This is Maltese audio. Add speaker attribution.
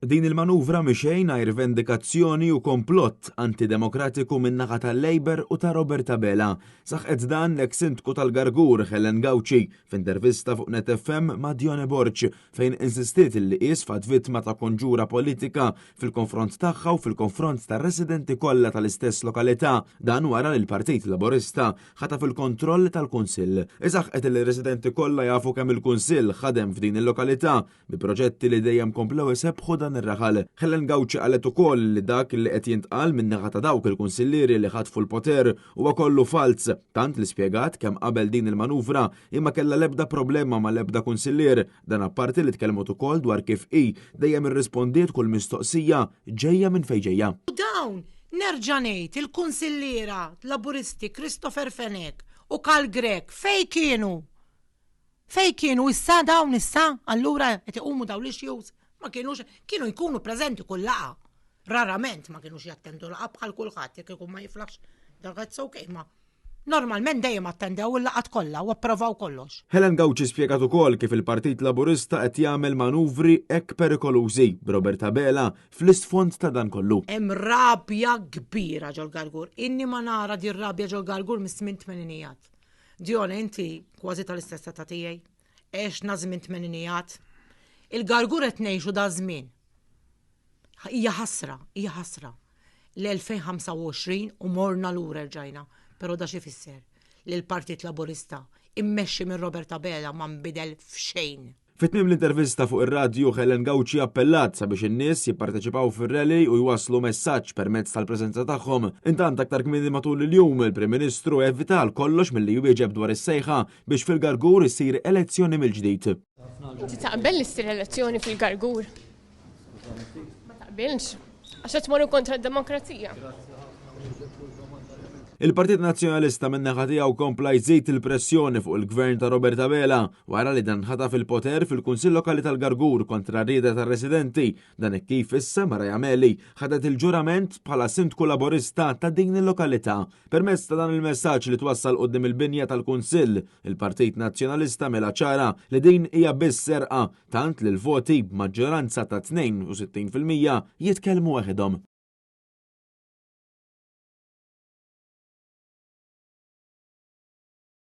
Speaker 1: Din il-manuvra mixejna vendikazzjoni u komplott antidemokratiku min-naħa tal-Labor u ta' Roberta Bela. Saħqet dan l-eks-sindku tal-Gargur Helen Gauci f'intervista fuq Net FM ma' Dione Borċ fejn insistiet li qis fat vittma ta' konġura politika fil-konfront tagħha u fil-konfront tar-residenti kollha tal-istess lokalità. Dan wara li l-Partit Laburista ħataf il-kontroll tal-Kunsill. Isaħqet li residenti kollha jafu kemm il-Kunsill ħadem f'din il-lokalità bi proġetti li dejjem komplew isebħu dan ir-raħal. Helen Gauci qalet ukoll li dak li qed jintqal min-naħa ta' dawk il-kunsillieri li ħadfu l-poter huwa kollu falz, tant li spjegat kemm qabel din il-manuvra imma kellha l-ebda problema ma l-ebda kunsillier, dan apparti li tkellmut ukoll dwar kif dejjem irrispondiet kull mistoqsija ġejja minn fejn ġejja.
Speaker 2: Dawn nerġa' ngħid il-kunsilliera Laburisti Christopher Fenek u Karl Grek fejn kienu? Fejn kienu issa dawn issa? Allura qed iqumu dawn l-issues? Ma kienu jkunu preżenti kull laqa. Rarament ma kienux jattendu laqa bħal kulħadd jekk ikun ma jiflax dagat okay ma. Normalment dejjem attendew il-laqat kollha u approvaw kollox.
Speaker 1: Helen Gauci spjegat ukoll kif il-Partit Laburista qed jagħmel manuvri hekk perikolużi b'Roberta Bela fl-isfond ta' dan kollu.
Speaker 2: Hemm rabja kbira ġol Gargur. Inni ma nara di rabja ġol Gargur mis-żmien tmeninijat. Dione inti kważi tal-istess ta' tiegħi. Għexna żmien tmeninijat. Il-Gargur qed ngħixu da żmien. Hija ħasra. L-2025 u morna lura rġajna, però da xi fisser li l-Partit Laburista immexxi minn Roberta Bela ma nbidel f'xejn.
Speaker 1: Fit-tmiem l-intervista fuq ir-radju Helen Gauci appellat sabiex in-nies jipparteċipaw fir-rally u jwasslu messaġġ permezz tal-preżenza tagħhom. Intant aktar kmieni matul il-jum il-Prim Ministru evital kollox milli jwieġeb dwar is-sejħa biex fil-Gargur issir elezzjoni mill-ġdid.
Speaker 3: Inti taqbel li ssir elezzjoni fil-Gargur? Ma taqbilx, għax qed tmorru kontra d-demokrazija.
Speaker 1: Il-Partit Nazzjonalista min-naħa tiegħu kompla jżid il-pressjoni fuq il-Gvern ta' Roberta Bela wara li dan ħata fil-poter fil-Kunsill Lokali tal-Gargur kontra rieda tar-residenti. Dan hekk kif issa Mara Jameli ħadet il-ġurament bħala sindku Laburista ta' din il-lokalità. Permezz ta' dan il-messaġġ li twassal quddiem il-binja tal-Kunsill, il-Partit Nazzjonalista mela ċara li din hija biss serqa tant li l-voti b'maġġoranza ta' 62% jitkellmu waħedhom.